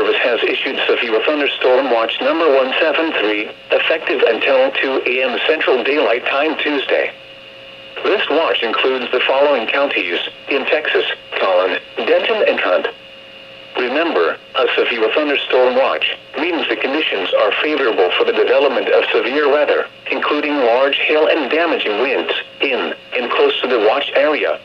Service has issued severe thunderstorm watch number 173, effective until 2 a.m. Central Daylight Time Tuesday. This watch includes the following counties in Texas: Collin, Denton, and Hunt. Remember, a severe thunderstorm watch means the conditions are favorable for the development of severe weather, including large hail and damaging winds in and close to the watch area.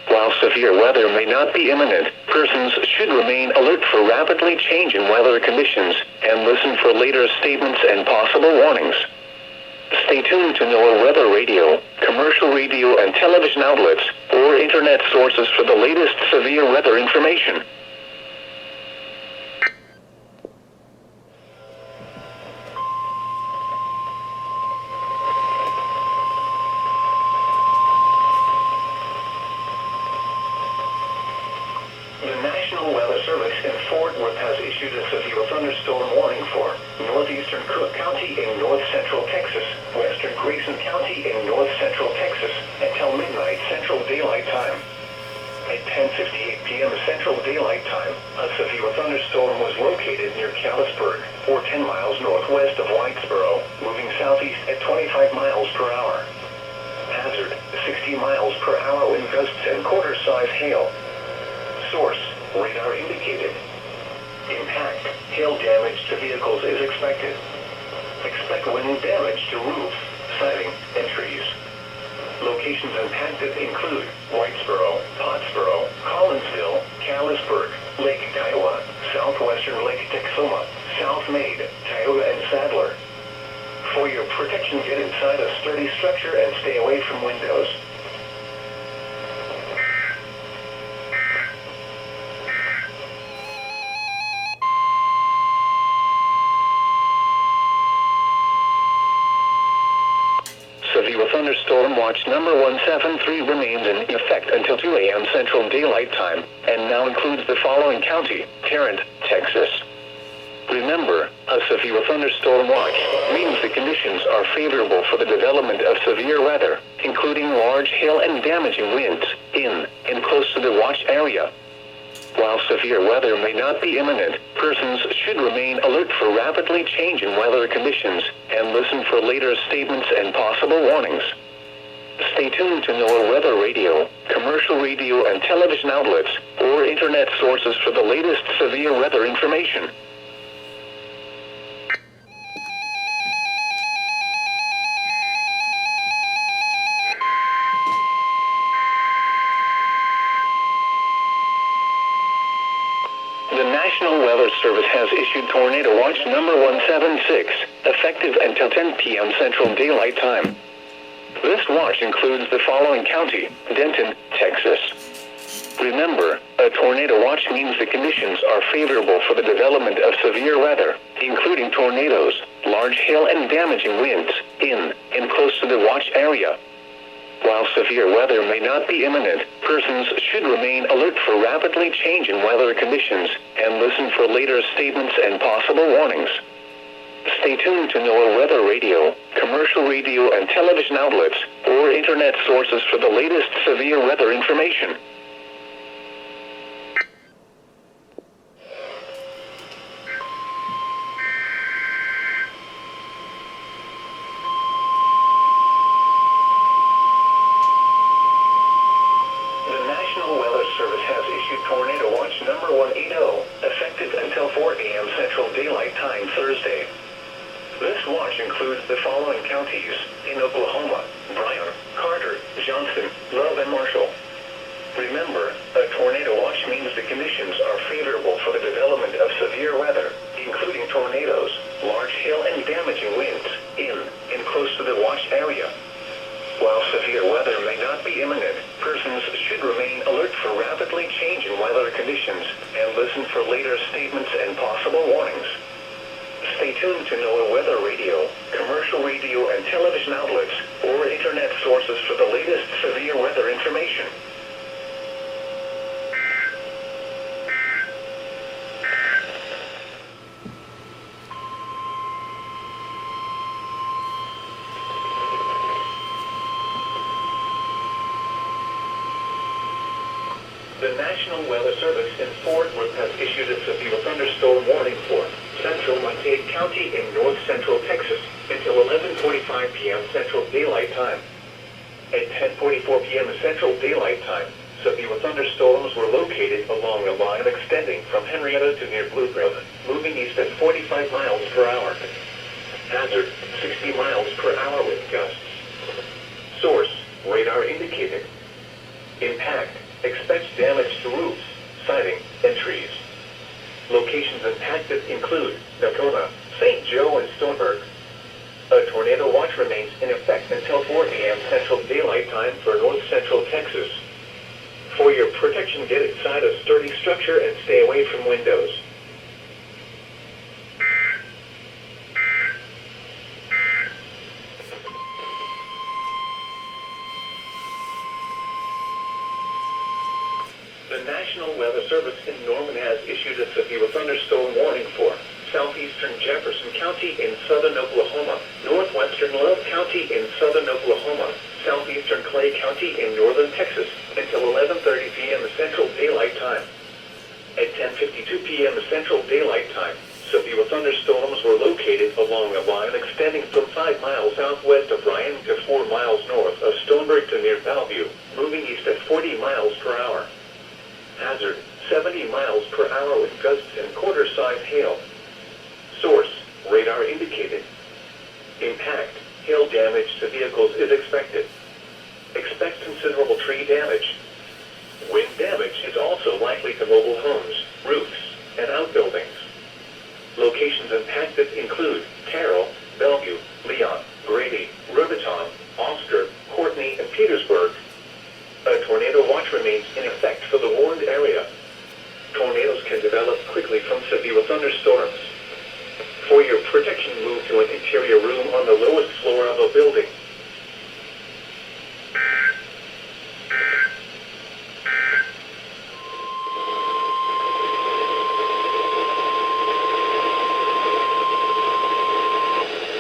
While severe weather may not be imminent, persons should remain alert for rapidly changing weather conditions and listen for later statements and possible warnings. Stay tuned to NOAA weather radio, commercial radio and television outlets, or internet sources for the latest severe weather information. The National Weather Service in Fort Worth has issued a severe thunderstorm warning for northeastern Cook County in north central Texas, western Grayson County in north central Texas, until midnight Central Daylight Time. At 10:58 p.m. Central Daylight Time, a severe thunderstorm was located near Callisburg, or 10 miles northwest of Whitesboro, moving southeast at 25 miles per hour. Hazard: 60 miles per hour wind gusts and quarter-size hail. Source: radar indicated. Impact: hail damage to vehicles is expected. Expect wind damage to roofs, siding, and trees. Locations impacted include Whitesboro, Pottsboro, Collinsville, Callisburg, Lake Kiowa, southwestern Lake Texoma, South Maid, Tioga, and Sadler. For your protection, get inside a sturdy structure and stay away from windows. Severe thunderstorm watch number 173 remains in effect until 2 a.m. Central Daylight Time, and now includes the following county: Tarrant, Texas. Remember, a severe thunderstorm watch means the conditions are favorable for the development of severe weather, including large hail and damaging winds in and close to the watch area. While severe weather may not be imminent, persons should remain alert for rapidly changing weather conditions and listen for later statements and possible warnings. Stay tuned to NOAA weather radio, commercial radio and television outlets, or internet sources for the latest severe weather information. The National Weather Service has issued Tornado Watch number 176, effective until 10 p.m. Central Daylight Time. This watch includes the following county: Denton, Texas. Remember, a tornado watch means the conditions are favorable for the development of severe weather, including tornadoes, large hail and damaging winds in and close to the watch area. While severe weather may not be imminent, persons should remain alert for rapidly changing weather conditions and listen for later statements and possible warnings. Stay tuned to NOAA weather radio, commercial radio and television outlets, or internet sources for the latest severe weather information. Service has issued Tornado Watch number 180, effective until 4 a.m. Central Daylight Time Thursday. This watch includes the following counties in Oklahoma: Bryan, Carter, Johnson, Love, and Marshall. Remember, a tornado watch means the conditions are favorable for the development of severe weather, including tornadoes, large hail and damaging winds in and close to the watch area. While severe weather may not be imminent, persons should remain alert for rapidly changing weather conditions and listen for later statements and possible warnings. Stay tuned to NOAA weather radio, commercial radio and television outlets, or internet sources for the latest severe weather information. The National Weather Service in Fort Worth has issued a severe thunderstorm Central Daylight Time. Severe thunderstorms were located along a line extending from Henrietta to near Blue Grove, moving east at 45 miles per hour. Hazard, 60 miles per hour with gusts. Source, radar indicated. Impact, expect damage to roofs, siding, and trees. Locations impacted include Dakota, St. Joe, and Stoneburg. A tornado watch remains in effect until 4 a.m. Central Daylight Time for North Central Texas. For your protection, get inside a sturdy structure and stay away from windows. The National Weather Service in Norman has issued a severe thunderstorm warning for southeastern Jefferson County in southern Oklahoma, northwestern Love County in southern Oklahoma, southeastern Clay County in northern Texas until 11:30 p.m. Central Daylight Time. At 10:52 p.m. Central Daylight Time, severe thunderstorms were located along a line extending from 5 miles southwest of Ryan to 4 miles north of Stoneburg to near Bellevue, moving east at 40 miles per hour. Hazard, 70 miles per hour with gusts and quarter-size hail. Source, radar indicated. Impact, hail damage to vehicles is expected. Expect considerable tree damage. Wind damage is also likely to mobile homes, roofs, and outbuildings. Locations impacted include Carroll, Bellevue, Leon, Grady, Riverton, Oscar, Courtney, and Petersburg. A tornado watch remains in effect for the warned area. Tornadoes can develop quickly from severe thunderstorms. For your protection, move to an interior room on the lowest floor of a building.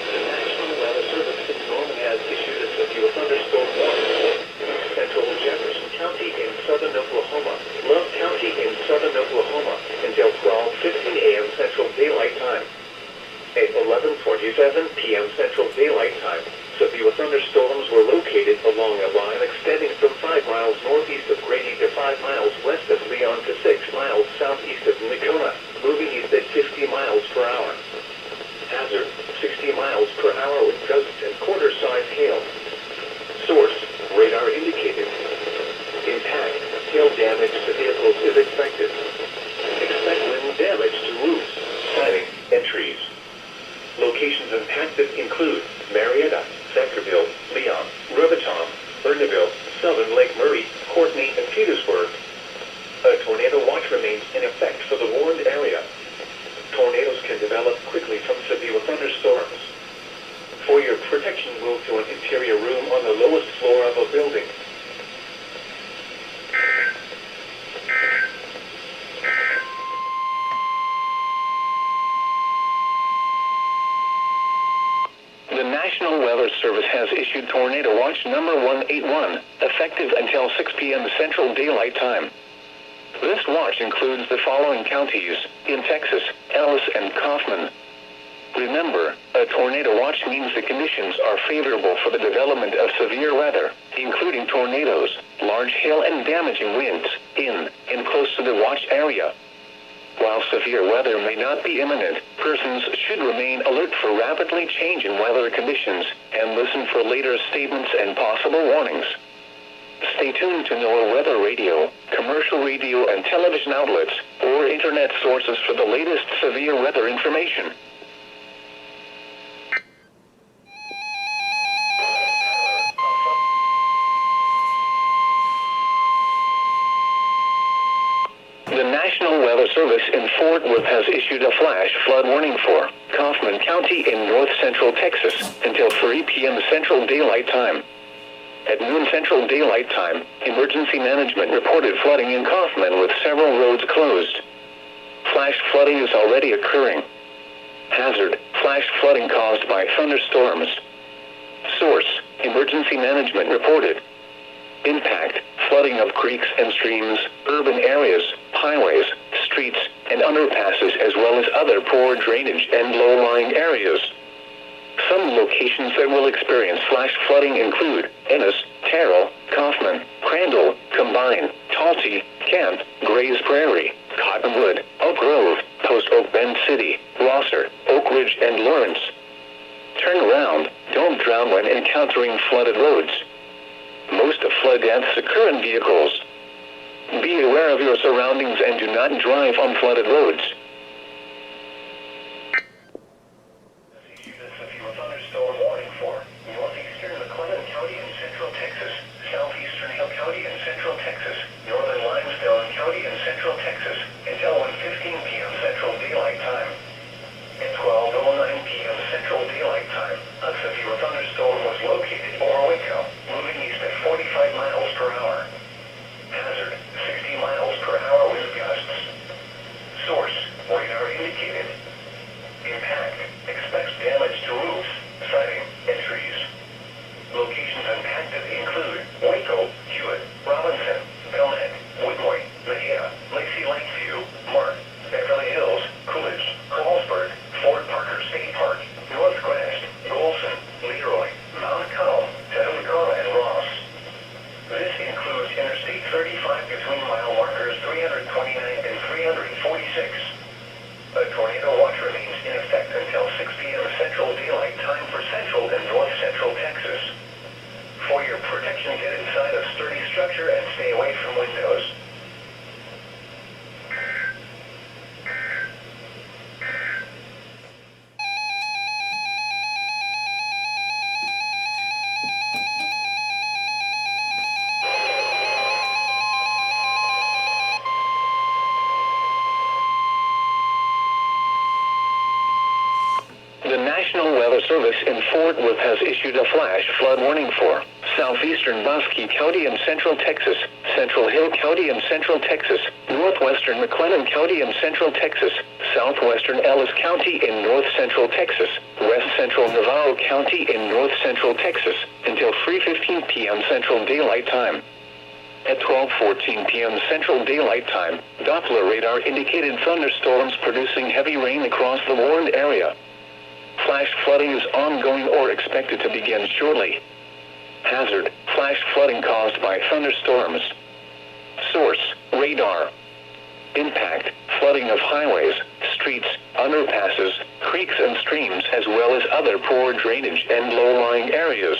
The National Weather Service in Norman has issued a severe thunderstorm warning. Central Jefferson County in southern Oklahoma, Love County in southern Oklahoma until 12:15 a.m. Central Daylight Time. At 11:47 p.m. Central Daylight Time, severe thunderstorms were located along a line extending from 5 miles northeast of Grady to 5 miles west of Leon to 6 miles southeast of Nakona, moving east at 50 miles per hour. Hazard, 60 miles per hour with gusts and quarter-size hail. Source, radar indicated. Impact, hail damage to vehicles is expected. Expect wind damage to roofs, siding, and trees. Locations impacted include Marietta, Centerville, Leon, Riverton, Erneville, Southern Lake Murray, Courtney, and Petersburg. A tornado watch remains in effect for the warned area. Tornadoes can develop quickly from severe thunderstorms. For your protection, move to an interior room on the lowest floor of a building. The National Weather Service has issued Tornado Watch number 181, effective until 6 p.m. Central Daylight Time. This watch includes the following counties in Texas: Ellis and Kaufman. Remember, a tornado watch means the conditions are favorable for the development of severe weather, including tornadoes, large hail and damaging winds, in and close to the watch area. While severe weather may not be imminent, persons should remain alert for rapidly changing weather conditions and listen for later statements and possible warnings. Stay tuned to NOAA weather radio, commercial radio and television outlets, or internet sources for the latest severe weather information. The National Weather Service in Fort Worth has issued a flash flood warning for Kaufman County in north central Texas until 3 p.m. Central Daylight Time. At noon Central Daylight Time, emergency management reported flooding in Kaufman with several roads closed. Flash flooding is already occurring. Hazard, flash flooding caused by thunderstorms. Source, emergency management reported. Impact, flooding of creeks and streams, urban areas, highways, streets, and underpasses, as well as other poor drainage and low-lying areas. Some locations that will experience flash flooding include Ennis, Terrell, Kaufman, Crandall, Combine, Tulsi, Kent, Grays Prairie, Cottonwood, Oak Grove, Post Oak Bend City, Rosser, Oak Ridge, and Lawrence. Turn around. Don't drown when encountering flooded roads. Most of flood deaths occur in vehicles. Be aware of your surroundings and do not drive on flooded roads. Thunderstorm warning for northeastern McLennan County and central Texas, southeastern Hill County and central Texas, northern Limestone County and central Texas, until 1:15 p.m. Central Daylight Time. At 12:09 p.m. Central Daylight Time, a severe thunderstorm was located over Waco, moving east at 45 miles per hour. Hazard, 60 miles per hour wind gusts. Source, radar indicated. Impact, expects damage to roofs, siding, and trees. Locations impacted include Waco, Hewitt, Robinson, Belknap, Woodway, Mejia, Lacey Lakeview, Mark, Beverly Hills, Coolidge, Carlsberg, Fort Parker State Park, North Greenwich, Golson, Leroy, Mount Calm, Tetawakona, and Ross. This includes Interstate 35 between mile markers 329 and 346. A tornado watch remains in effect until 6 p.m. Central Daylight Time for central and north central Texas. For your protection, get inside a sturdy structure and stay away from windows. The National Weather Service in Fort Worth has issued a flash flood warning for southeastern Bosque County and central Texas, central Hill County and central Texas, northwestern McLennan County and central Texas, southwestern Ellis County in north central Texas, west central Navarro County in north central Texas, until 3:15 p.m. Central Daylight Time. At 12:14 p.m. Central Daylight Time, Doppler radar indicated thunderstorms producing heavy rain across the warned area. Flash flooding is ongoing or expected to begin shortly. Hazard, flash flooding caused by thunderstorms. Source, radar. Impact, flooding of highways, streets, underpasses, creeks and streams, as well as other poor drainage and low-lying areas.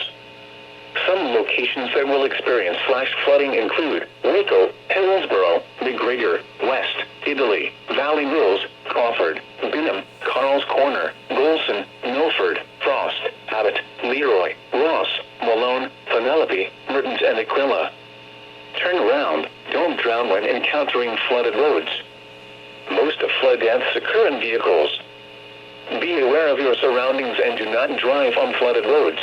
Some locations that will experience flash flooding include Waco, Hillsboro, McGregor, West, Italy, Valley Mills, Crawford, Benham, Carl's Corner, Golson, Milford, Frost, Abbott, Leroy, Ross, Malone, Penelope, Mertens, and Aquila. Turn around. Don't drown when encountering flooded roads. Most of flood deaths occur in vehicles. Be aware of your surroundings and do not drive on flooded roads.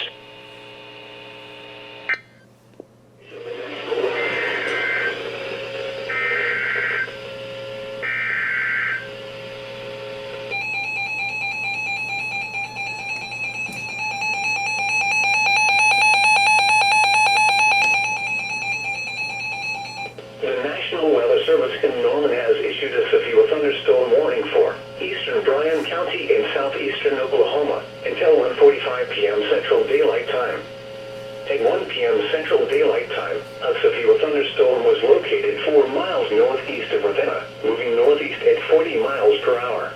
The National Weather Service in Norman has issued a severe thunderstorm warning for eastern Bryan County in southeastern Oklahoma until 1:45 p.m. Central Daylight Time. At 1 p.m. Central Daylight Time, a severe thunderstorm was located 4 miles northeast of Ravenna, moving northeast at 40 miles per hour.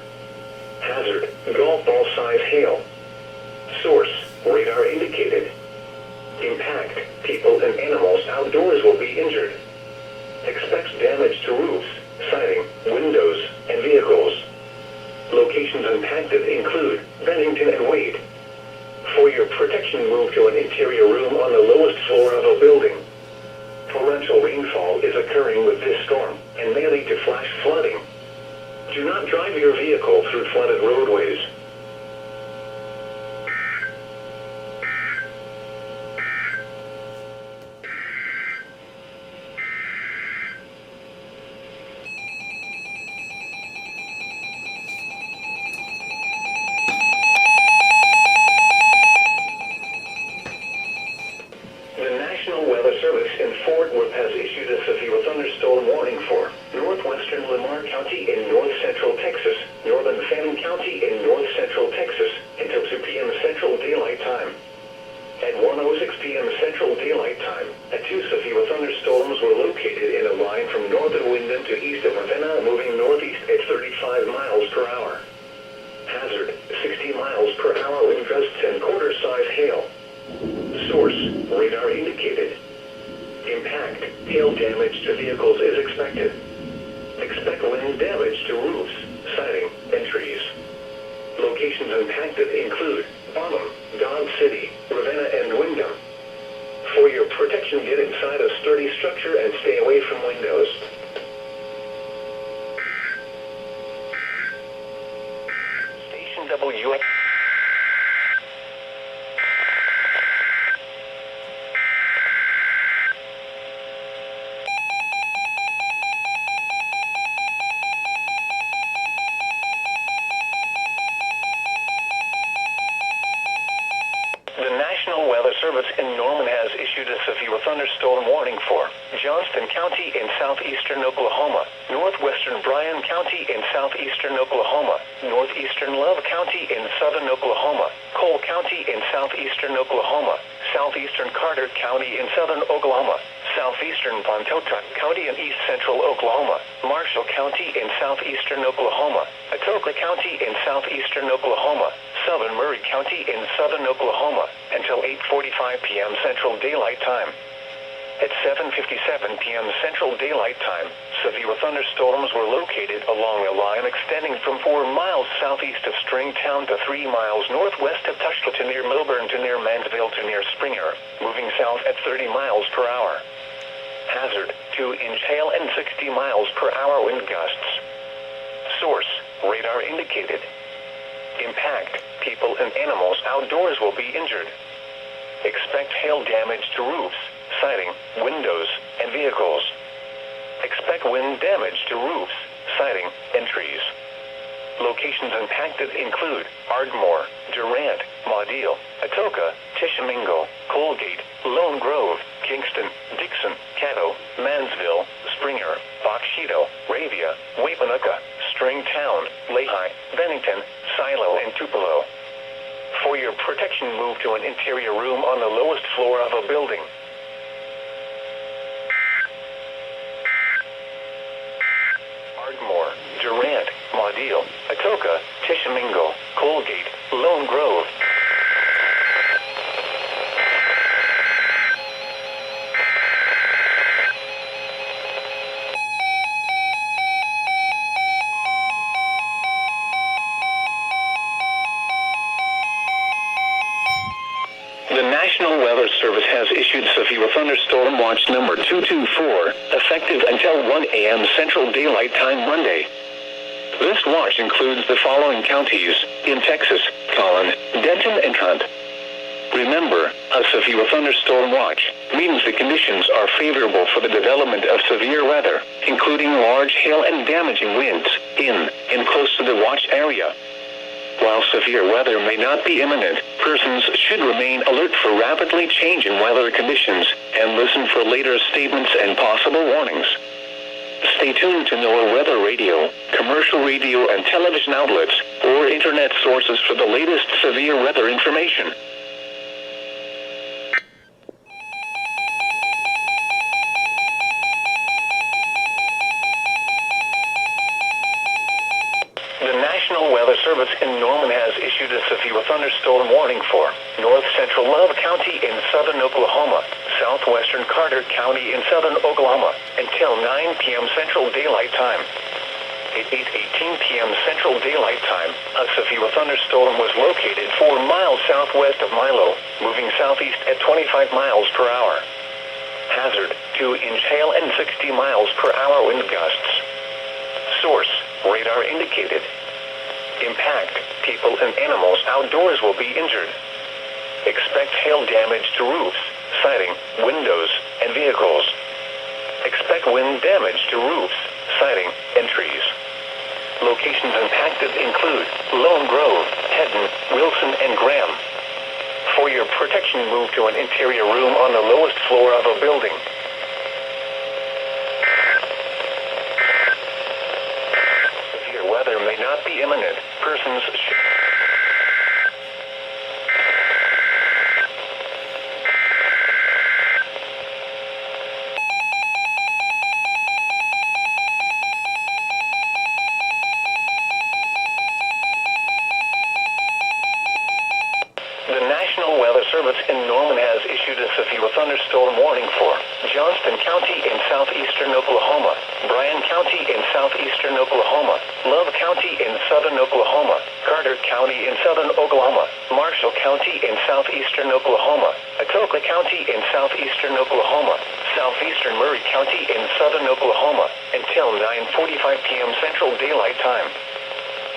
Hazard, golf ball size hail. Source, radar indicated. Impact, people and animals outdoors will be injured. Expects damage to roofs, siding, windows, and vehicles. Locations impacted include Bennington and Wade. For your protection, move to an interior room on the lowest floor of a building. Torrential rainfall is occurring with this storm and may lead to flash flooding. Do not drive your vehicle through flooded roadways. The National Weather Service in Fort Worth has issued a severe thunderstorm warning for northwestern Lamar County in north central Texas, northern Fannin County in north central Texas, until 2 p.m. Central Daylight and quarter-size hail. Source, radar indicated. Impact, hail damage to vehicles is expected. Expect wind damage to roofs, siding, and trees. Locations impacted include Bonham, Dodge City, Ravenna, and Windham. For your protection, get inside a sturdy structure and stay away from windows. Station WX. The National Weather Service in Norman has issued a severe thunderstorm warning for Johnston County in southeastern Oklahoma, northwestern Bryan County in southeastern Oklahoma, northeastern Love County in southern Oklahoma, Cole County in southeastern Oklahoma, southeastern Carter County in southern Oklahoma, southeastern Pontotoc County in east central Oklahoma, Marshall County in southeastern Oklahoma, Atoka County in southeastern Oklahoma, southern Murray County in southern Oklahoma, until 8:45 p.m. Central Daylight Time. At 7:57 p.m. Central Daylight Time, severe thunderstorms were located along a line extending from 4 miles southeast of Stringtown to 3 miles northwest of Tushla to near Milburn to near Mansville to near Springer, moving south at 30 miles per hour. Hazard, 2-inch hail and 60 miles per hour wind gusts. Source, radar indicated. Impact, people and animals outdoors will be injured. Expect hail damage to roofs, siding, windows, and vehicles. Expect wind damage to roofs, siding, and trees. Locations impacted include Ardmore, Durant, Maudeal, Atoka, Tishomingo, Colgate, Lone Grove, Kingston, Dixon, Caddo, Mansville, Springer, Boxeto, Ravia, Wapanucka, Stringtown, Lehigh, Bennington, Silo, and Tupelo. For your protection, move to an interior room on the lowest floor of a building. Ardmore, Durant, Maudeal, Atoka, Tishomingo, Colgate, Lone Grove. The National Weather Service has issued severe thunderstorm watch number 224, effective until 1 a.m. Central Daylight Time Monday. This watch includes the following counties in Texas: Collin, Denton, and Hunt. Remember, a severe thunderstorm watch means the conditions are favorable for the development of severe weather, including large hail and damaging winds, in and close to the watch area. While severe weather may not be imminent, persons should remain alert for rapidly changing weather conditions and listen for later statements and possible warnings. Stay tuned to NOAA weather radio, commercial radio and television outlets, or internet sources for the latest severe weather information. The National Weather Service in Norman has issued a severe thunderstorm warning for north central Love County in southern Oklahoma, southwestern Carter County in southern Oklahoma, until 9 p.m. Central Daylight Time. At 8:18 p.m. Central Daylight Time, a severe thunderstorm was located 4 miles southwest of Milo, moving southeast at 25 miles per hour. Hazard, 2-inch hail and 60 miles per hour wind gusts. Source, radar indicated. Impact, people and animals outdoors will be injured. Expect hail damage to roofs, siding, windows, and vehicles. Expect wind damage to roofs, siding, and trees. Locations impacted include Lone Grove, Hedden, Wilson, and Graham. For your protection, move to an interior room on the lowest floor of a building. Severe weather may not be imminent. Persons should... The National Weather Service in Norman has issued a severe thunderstorm warning for Johnston County in southeastern Oklahoma, Bryan County in southeastern Oklahoma, Love County in southern Oklahoma, Carter County in southern Oklahoma, Marshall County in southeastern Oklahoma, Atoka County in southeastern Oklahoma, southeastern Murray County in southern Oklahoma, until 9:45 p.m. Central Daylight Time.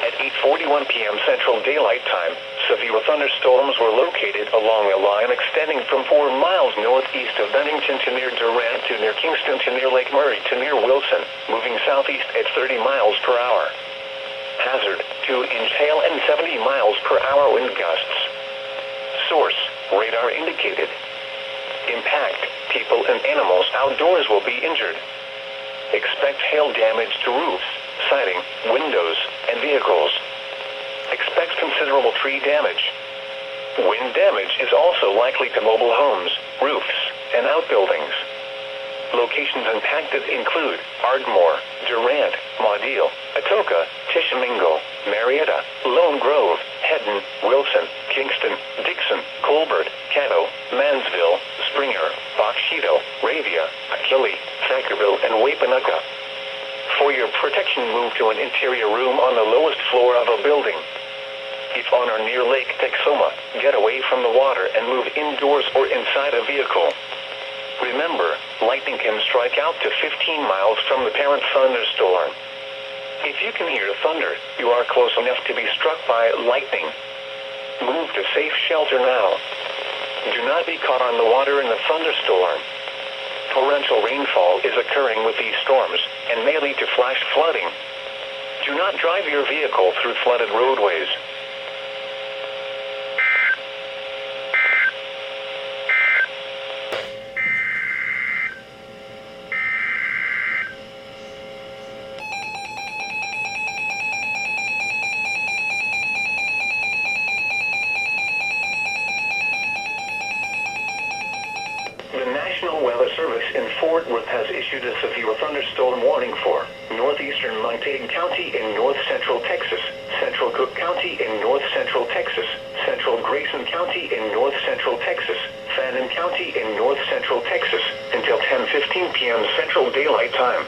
At 8:41 p.m. Central Daylight Time, severe thunderstorms were located along a line extending from 4 miles northeast of Bennington to near Durant to near Kingston to near Lake Murray to near Wilson, moving southeast at 30 miles per hour. Hazard, 2-inch hail and 70 miles per hour wind gusts. Source, radar indicated. Impact, people and animals outdoors will be injured. Expect hail damage to roofs, siding, windows, and vehicles. Expect considerable tree damage. Wind damage is also likely to mobile homes, roofs, and outbuildings. Locations impacted include Ardmore, Durant, Maudeal, Atoka, Tishomingo, Marietta, Lone Grove, Hedden, Wilson, Kingston, Dixon, Colbert, Caddo, Mansville, Springer, Boxeto, Ravia, Achille, Thackerville, and Wapanucka. For your protection, move to an interior room on the lowest floor of a building. If on or near Lake Texoma, get away from the water and move indoors or inside a vehicle. Remember, lightning can strike out to 15 miles from the parent thunderstorm. If you can hear thunder, you are close enough to be struck by lightning. Move to safe shelter now. Do not be caught on the water in the thunderstorm. Torrential rainfall is occurring with these storms and may lead to flash flooding. Do not drive your vehicle through flooded roadways. The National Weather Service in Fort Worth has issued a severe thunderstorm warning for northeastern Montague County in north-central Texas, central Cook County in north-central Texas, central Grayson County in north-central Texas, Fannin County in north-central Texas, until 10:15 p.m. Central Daylight Time.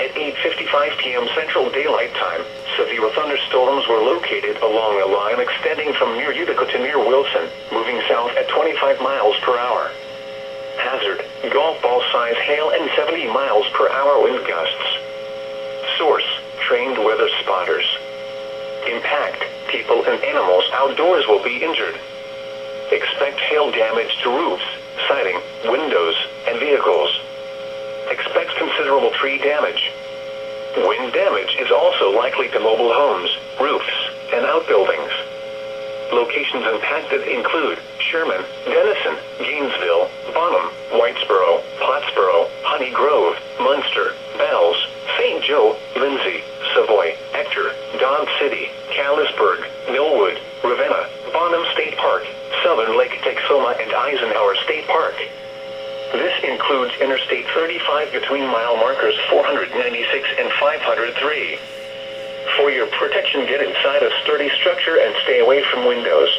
At 8:55 p.m. Central Daylight Time, severe thunderstorms were located along a line extending from near Utica to near Wilson, moving south at 25 miles per hour. Hazard, golf ball size hail and 70 miles per hour wind gusts. Source, trained weather spotters. Impact, people and animals outdoors will be injured. Expect hail damage to roofs, siding, windows, and vehicles. Expect considerable tree damage. Wind damage is also likely to mobile homes, roofs, and outbuildings. Locations impacted include Sherman, Denison, Gainesville, Bonham, Whitesboro, Pottsboro, Honey Grove, Munster, Bells, St. Joe, Lindsay, Savoy, Ector, Dodge City, Callisburg, Millwood, Ravenna, Bonham State Park, Southern Lake Texoma, and Eisenhower State Park. This includes Interstate 35 between mile markers 496 and 503. For your protection, get inside a sturdy structure and stay away from windows.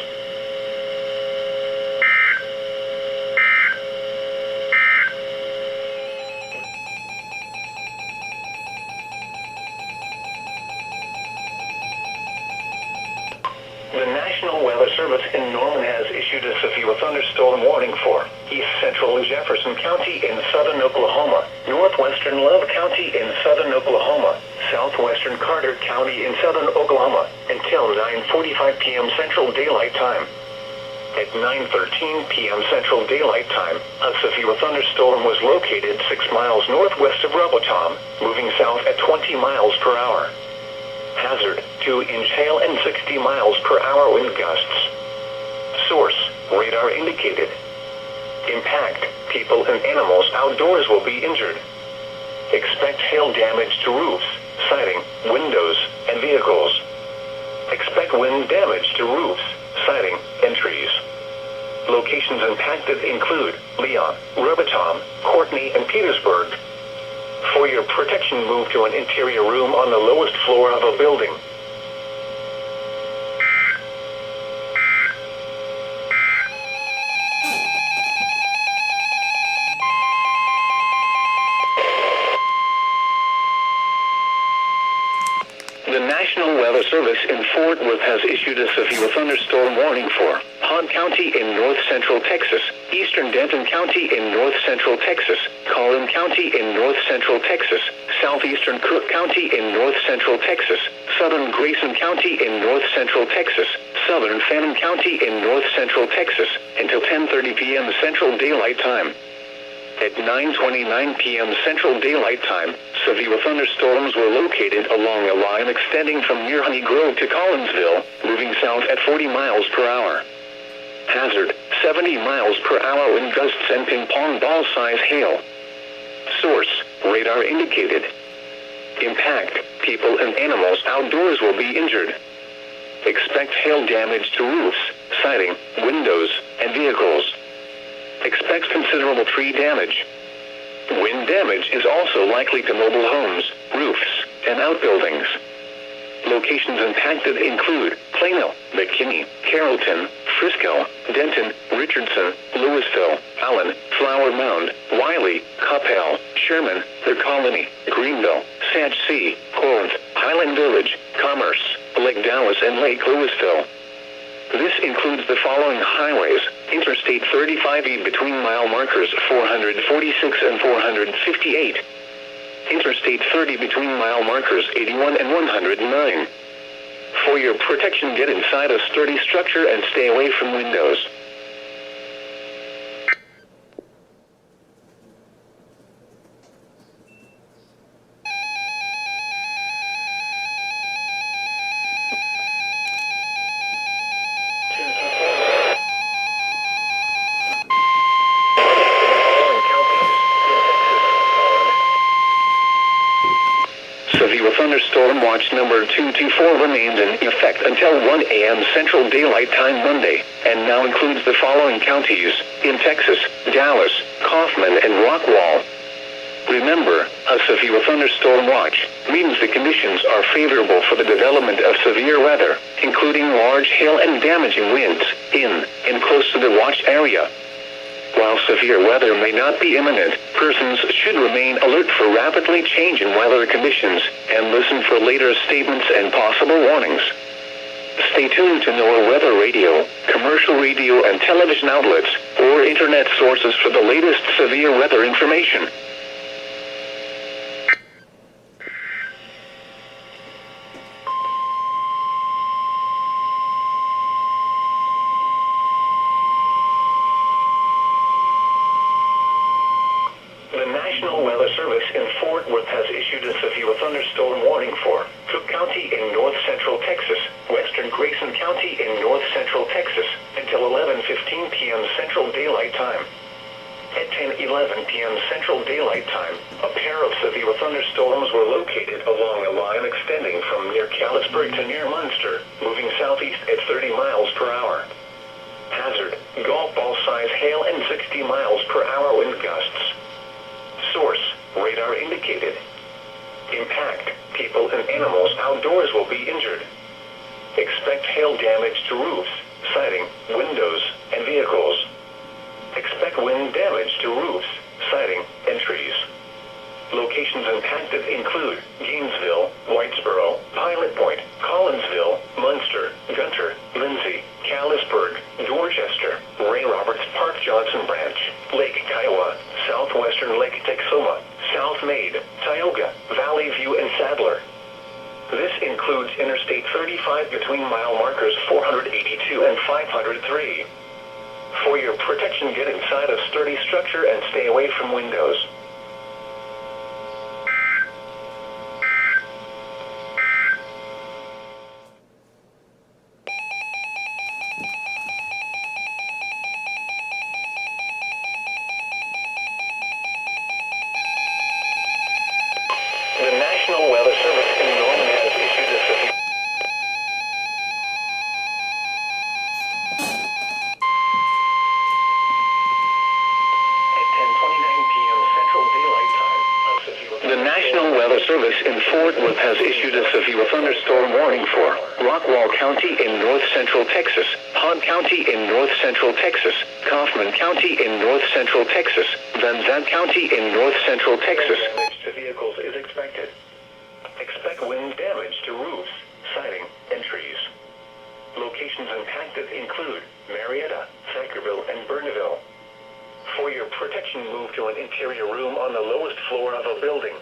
The National Weather Service in Norman has issued a severe thunderstorm warning for east central Jefferson County in southern Oklahoma, northwestern Love County in southern Oklahoma, southwestern Carter County in southern Oklahoma, until 9:45 p.m. Central Daylight Time. At 9:13 p.m. Central Daylight Time, a severe thunderstorm was located 6 miles northwest of Robotom, moving south at 20 miles per hour. Hazard, 2-inch hail and 60 miles per hour wind gusts. Source, radar indicated. Impact, people and animals outdoors will be injured. Expect hail damage to roofs, siding, windows, and vehicles. Expect wind damage to roofs, siding, and trees. Locations impacted include Leon, Robotom, Courtney, and Petersburg. For your protection, move to an interior room on the lowest floor of a building. has issued a severe thunderstorm warning for Hahn County in north central Texas, eastern Denton County in north central Texas, Collin County in north central Texas, southeastern Cook County in north central Texas, southern Grayson County in north central Texas, southern Fannin County in north central Texas, until 10:30 p.m. Central Daylight Time. At 9:29 p.m. Central Daylight Time, severe thunderstorms were located along a line extending from near Honey Grove to Collinsville, moving south at 40 miles per hour. Hazard, 70 miles per hour wind gusts and ping-pong ball-size hail. Source, radar indicated. Impact, people and animals outdoors will be injured. Expect hail damage to roofs, siding, windows, and vehicles. Expect considerable tree damage. Wind damage is also likely to mobile homes, roofs, and outbuildings. Locations impacted include Plano, McKinney, Carrollton, Frisco, Denton, Richardson, Louisville, Allen, Flower Mound, Wiley, Coppell, Sherman, The Colony, Greenville, Sag Sea, Corinth, Highland Village, Commerce, Lake Dallas, and Lake Louisville. This includes the following highways: Interstate 35E between mile markers 446 and 458. Interstate 30 between mile markers 81 and 109. For your protection, get inside a sturdy structure and stay away from windows. Severe thunderstorm watch number 224 remains in effect until 1 a.m. Central Daylight Time Monday, and now includes the following counties in Texas: Dallas, Kaufman, and Rockwall. Remember, a severe thunderstorm watch means the conditions are favorable for the development of severe weather, including large hail and damaging winds, in and close to the watch area. While severe weather may not be imminent, persons should remain alert for rapidly changing weather conditions and listen for later statements and possible warnings. Stay tuned to NOAA Weather Radio, commercial radio and television outlets, or internet sources for the latest severe weather information. The National Weather Service in Fort Worth has issued a severe thunderstorm warning for Cook County in north central Texas, western Grayson County in north central Texas, until 11:15 p.m. Central Daylight Time. At 10:11 p.m. Central Daylight Time, a pair of severe thunderstorms were located along a line extending from near Calixburg to near Munster, moving southeast at 30 miles per hour. Hazard, golf ball size hail and 60 miles per hour wind gusts. Source, radar indicated. Impact, people and animals outdoors will be injured. Expect hail damage to roofs, siding, windows, and vehicles. Expect wind damage to roofs, siding, and trees. Locations impacted include Gainesville, Whitesboro, Pilot Point, Collinsville, Munster, Gunter, Lindsay, Callisburg, Dorchester, Ray Roberts Park, Johnson Branch, Lake Kiowa, southwestern Lake Texoma, South Maid, Tioga, Valley View, and Sadler. This includes Interstate 35 between mile markers 482 and 503. For your protection, get inside a sturdy structure and stay away from windows. The National Weather Service in Norman has issued a severe... At 10:29 p.m. Central Daylight Time, a severe... The National Weather Service in Fort Worth has issued a severe thunderstorm warning for Rockwall County in north central Texas, Hahn County in north central Texas, Kaufman County in north central Texas, Van Zandt County in north central Texas. Damage to vehicles is expected. Expect wind damage to roofs, siding, and trees. Locations impacted include Marietta, Thackerville, and Burneville. For your protection, move to an interior room on the lowest floor of a building.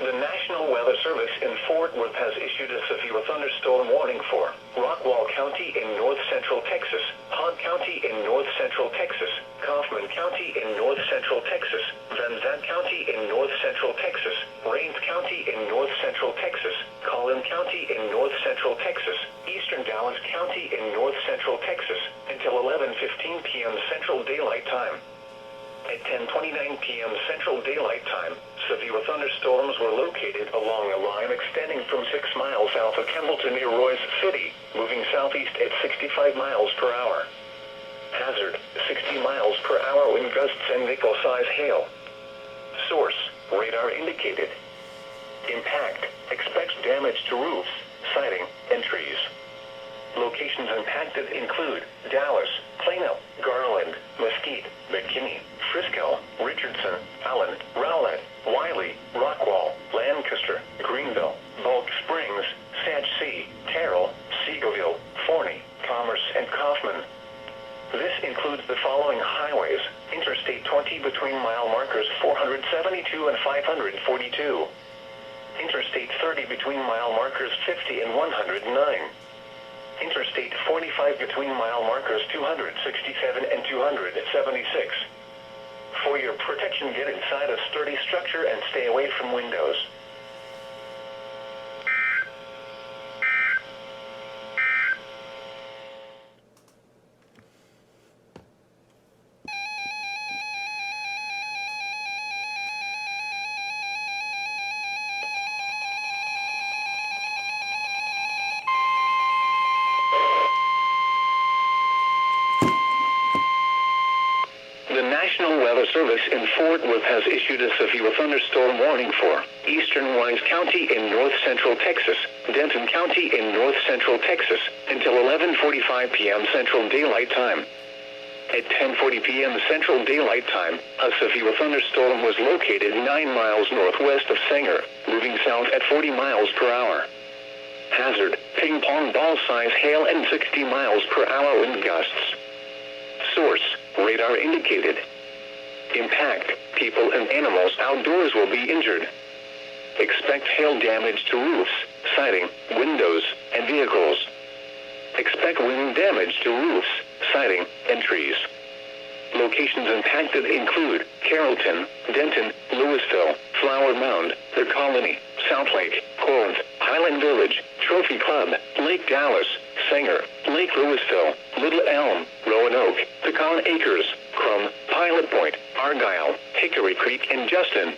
The National Weather Service in Fort Worth has issued a severe thunderstorm warning for Rockwall County in north central Texas, Hogg County in north central Texas, Kaufman County in north central Texas, Van Zandt County in north central Texas, Rains County in north central Texas, Collin County in north central Texas, Eastern Dallas County in north central Texas, until 11:15 p.m. Central Daylight Time. At 10:29 p.m. Central Daylight Time, severe thunderstorms were located along a line extending from 6 miles south of Campbellton near Royce City, moving southeast at 65 miles per hour. Hazard, 60 miles per hour wind gusts and nickel-size hail. Source, radar indicated. Impact, expects damage to roofs, siding, and trees. Locations impacted include Dallas, Plano, Garland, Mesquite, McKinney, Frisco, Richardson, Allen, Rowlett, Wiley, Rockwall, Lancaster, Greenville, Bulk Springs, Sag City, Terrell, Seagoville, Forney, Commerce, and Kaufman. This includes the following highways: Interstate 20 between mile markers 472 and 542. Interstate 30 between mile markers 50 and 109. Interstate 45 between mile markers 267 and 276. For your protection, get inside a sturdy structure and stay away from windows. The National Weather Service in Fort Worth has issued a severe thunderstorm warning for Eastern Wise County in north central Texas, Denton County in north central Texas, until 11:45 p.m. Central Daylight Time. At 10:40 p.m. Central Daylight Time, a severe thunderstorm was located 9 miles northwest of Sanger, moving south at 40 miles per hour. Hazard, ping-pong ball-size hail and 60 miles per hour wind gusts. Source, radar indicated. Impact, people and animals outdoors will be injured. Expect hail damage to roofs, siding, windows, and vehicles. Expect wind damage to roofs, siding, and trees. Locations impacted include Carrollton, Denton, Louisville, Flower Mound, The Colony, South Lake, Corinth, Highland Village, Trophy Club, Lake Dallas, Sanger, Lake Louisville, Little Elm, Roanoke, Pecan Acres, Crum, Pilot Point, Argyle, Hickory Creek, and Justin.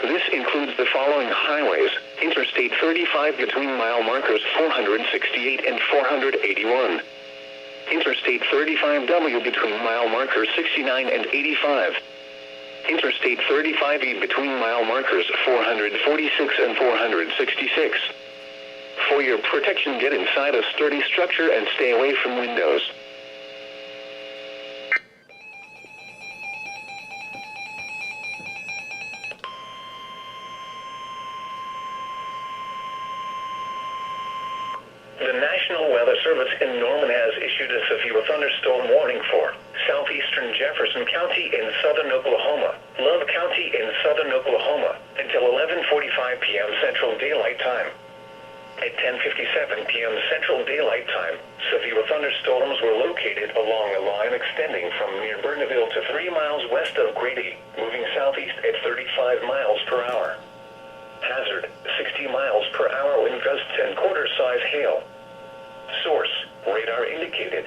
This includes the following highways: Interstate 35 between mile markers 468 and 481. Interstate 35W between mile markers 69 and 85. Interstate 35E between mile markers 446 and 466. For your protection, get inside a sturdy structure and stay away from windows. The National Weather Service in Norman has issued a severe thunderstorm warning for southeastern Jefferson County in southern Oklahoma, Love County in southern Oklahoma, until 11:45 p.m. Central Daylight Time. At 10:57 p.m. Central Daylight Time, severe thunderstorms were located along a line extending from near Burneville to 3 miles west of Grady, moving southeast at 35 miles per hour. Hazard, 60 miles per hour wind gusts and quarter-size hail. Source, radar indicated.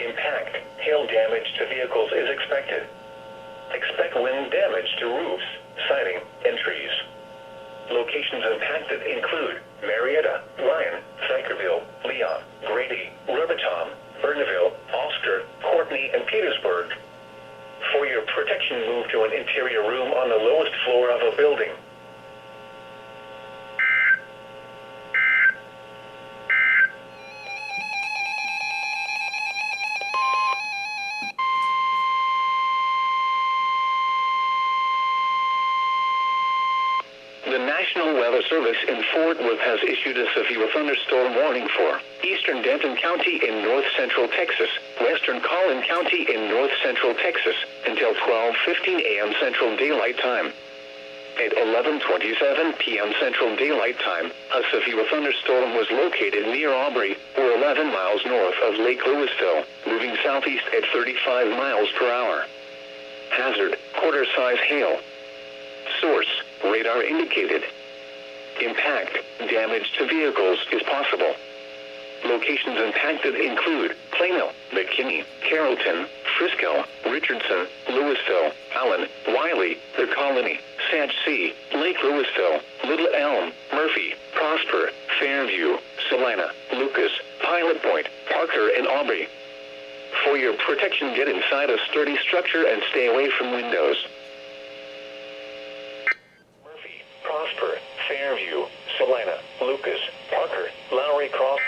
Impact, hail damage to vehicles is expected. Expect wind damage to roofs, siding, and trees. Locations impacted include Marietta, Ryan, Thackerville, Leon, Grady, Riverton, Burneville, Oscar, Courtney, and Petersburg. For your protection, move to an interior room on the lowest floor of a building. The National Weather Service in Fort Worth has issued a severe thunderstorm warning for eastern Denton County in north central Texas, western Collin County in north central Texas, until 12:15 a.m. Central Daylight Time. At 11:27 p.m. Central Daylight Time, a severe thunderstorm was located near Aubrey, or 11 miles north of Lake Lewisville, moving southeast at 35 miles per hour. Hazard, quarter-size hail. Source, radar indicated. Impact, damage to vehicles is possible. Locations impacted include Plano, McKinney, Carrollton, Frisco, Richardson, Lewisville, Allen, Wiley, The Colony, Sag C, Lake Lewisville, Little Elm, Murphy, Prosper, Fairview, Salina, Lucas, Pilot Point, Parker, and Aubrey. For your protection, get inside a sturdy structure and stay away from windows. Murphy, Prosper, Fairview, Salina, Lucas, Parker, Lowry Cross.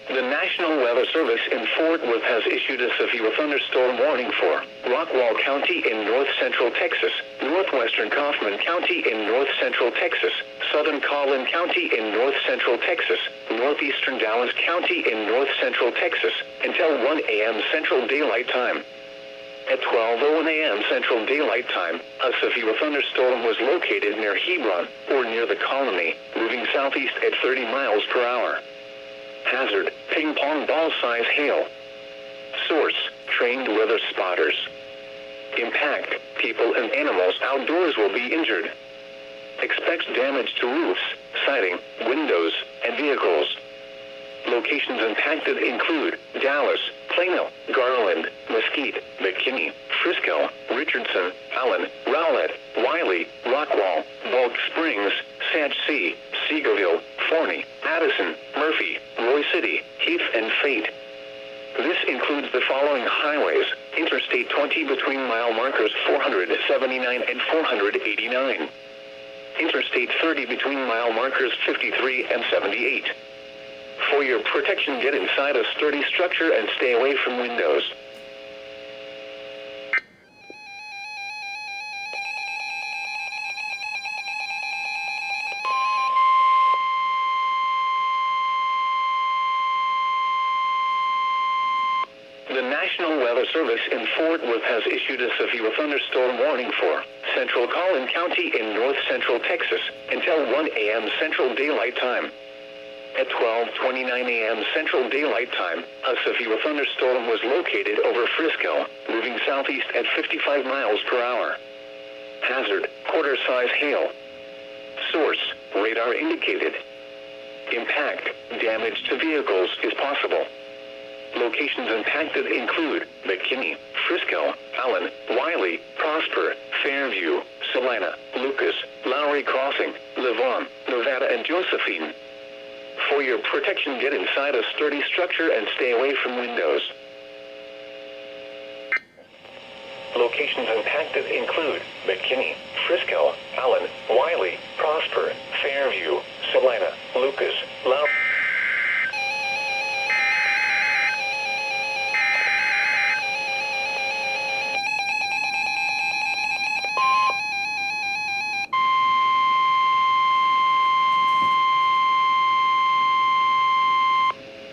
The National Weather Service in Fort Worth has issued a severe thunderstorm warning for Rockwall County in north central Texas, northwestern Kaufman County in north central Texas, southern Collin County in north central Texas, northeastern Dallas County in north central Texas, until 1 a.m. Central Daylight Time. At 12:01 a.m. Central Daylight Time, a severe thunderstorm was located near Hebron, or near the Colony, moving southeast at 30 miles per hour. Hazard, ping pong ball size hail. Source, trained weather spotters. Impact, people and animals outdoors will be injured. Expect damage to roofs, siding, windows, and vehicles. Locations impacted include Dallas, Plano, Garland, Mesquite, McKinney, Frisco, Richardson, Allen, Rowlett, Wiley, Rockwall, Bulk Springs, Sag C, Seagoville, Forney, Addison, Murphy, Roy City, Heath, and Fate. This includes the following highways: Interstate 20 between mile markers 479 and 489. Interstate 30 between mile markers 53 and 78. For your protection, get inside a sturdy structure and stay away from windows. The National Weather Service in Fort Worth has issued a severe thunderstorm warning for central Collin County in north central Texas until 1 a.m. Central Daylight Time. At 12:29 a.m. Central Daylight Time, a severe thunderstorm was located over Frisco, moving southeast at 55 miles per hour. Hazard, quarter-size hail. Source, radar indicated. Impact, damage to vehicles is possible. Locations impacted include McKinney, Frisco, Allen, Wiley, Prosper, Fairview, Salina, Lucas, Lowry Crossing, Lavon, Nevada, and Josephine. For your protection, get inside a sturdy structure and stay away from windows. Locations impacted include McKinney, Frisco, Allen, Wiley, Prosper, Fairview, Salina, Lucas, Lowry.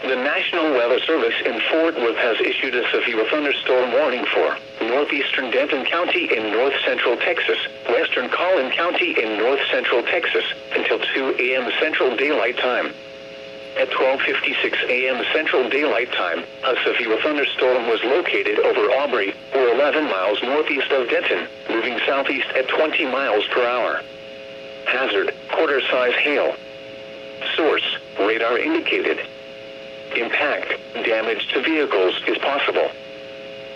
The National Weather Service in Fort Worth has issued a severe thunderstorm warning for northeastern Denton County in north central Texas, western Collin County in north central Texas, until 2 a.m. Central Daylight Time. At 12:56 a.m. Central Daylight Time, a severe thunderstorm was located over Aubrey, or 11 miles northeast of Denton, moving southeast at 20 miles per hour. Hazard, quarter-size hail. Source, radar indicated. Impact, damage to vehicles is possible.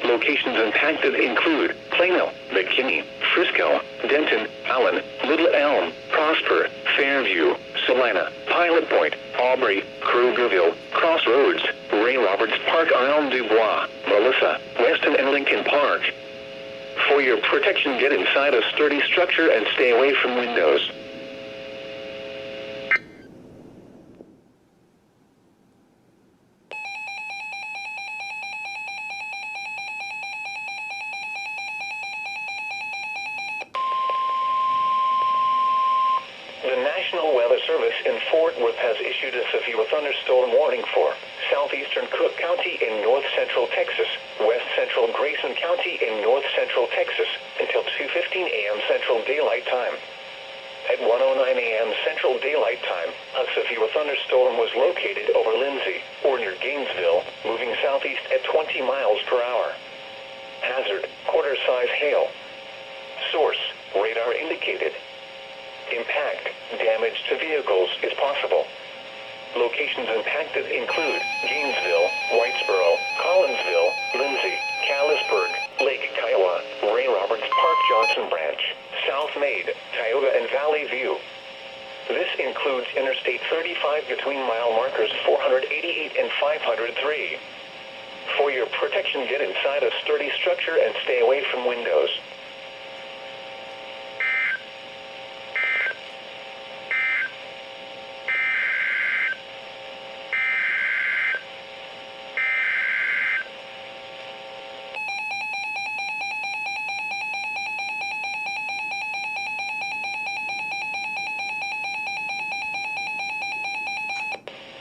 Locations impacted include Plano, McKinney, Frisco, Denton, Allen, Little Elm, Prosper, Fairview, Salina, Pilot Point, Aubrey, Krugerville, Crossroads, Ray Roberts Park, Arlene Dubois, Melissa, Weston, and Lincoln Park. For your protection, get inside a sturdy structure and stay away from windows. The National Weather Service in Fort Worth has issued a severe thunderstorm warning for southeastern Cook County in north central Texas, west central Grayson County in north central Texas until 2:15 a.m. Central Daylight Time. At 1:09 a.m. Central Daylight Time, a severe thunderstorm was located over Lindsay, or near Gainesville, moving southeast at 20 miles per hour. Hazard, quarter-size hail. Source, radar indicated. Impact, damage to vehicles is possible. Locations impacted include Gainesville, Whitesboro, Collinsville, Lindsay, Callisburg, Lake Kiowa, Ray Roberts Park, Johnson Branch, South Maid, Tioga, and Valley View. This includes Interstate 35 between mile markers 488 and 503. For your protection, get inside a sturdy structure and stay away from windows.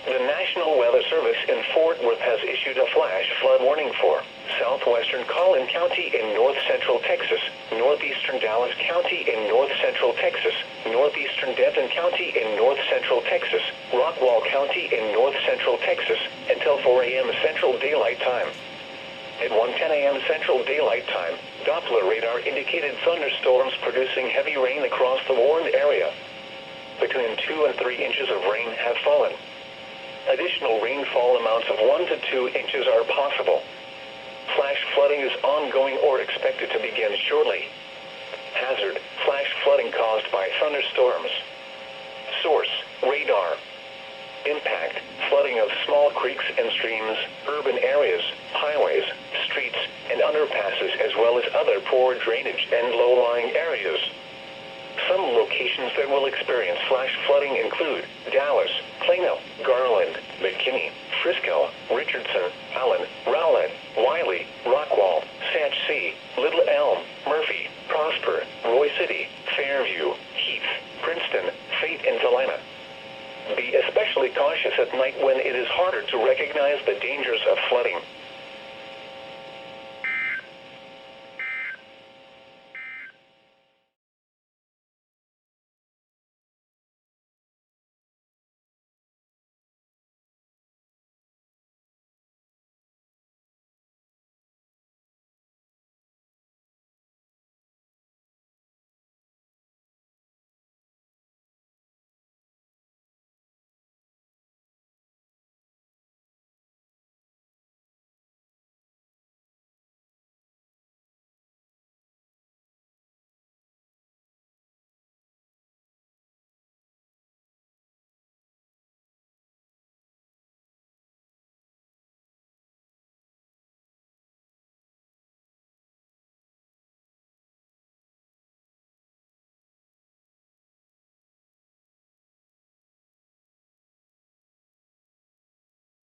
The National Weather Service in Fort Worth has issued a flash flood warning for southwestern Collin County in north central Texas, northeastern Dallas County in north central Texas, northeastern Denton County in north central Texas, Rockwall County in north central Texas, until 4 a.m. Central Daylight Time. At 1:10 a.m. Central Daylight Time, Doppler radar indicated thunderstorms producing heavy rain across the warned area. Between 2 and 3 inches of rain have fallen. Additional rainfall amounts of 1 to 2 inches are possible. Flash flooding is ongoing or expected to begin shortly. Hazard, flash flooding caused by thunderstorms. Source, radar. Impact, flooding of small creeks and streams, urban areas, highways, streets, and underpasses, as well as other poor drainage and low-lying areas. Some locations that will experience flash flooding include Dallas, Plano, Garland, McKinney, Frisco, Richardson, Allen, Rowlett, Wiley, Rockwall, Satch C, Little Elm, Murphy, Prosper, Roy City, Fairview, Heath, Princeton, Fate, and Salina. Be especially cautious at night when it is harder to recognize the dangers of flooding.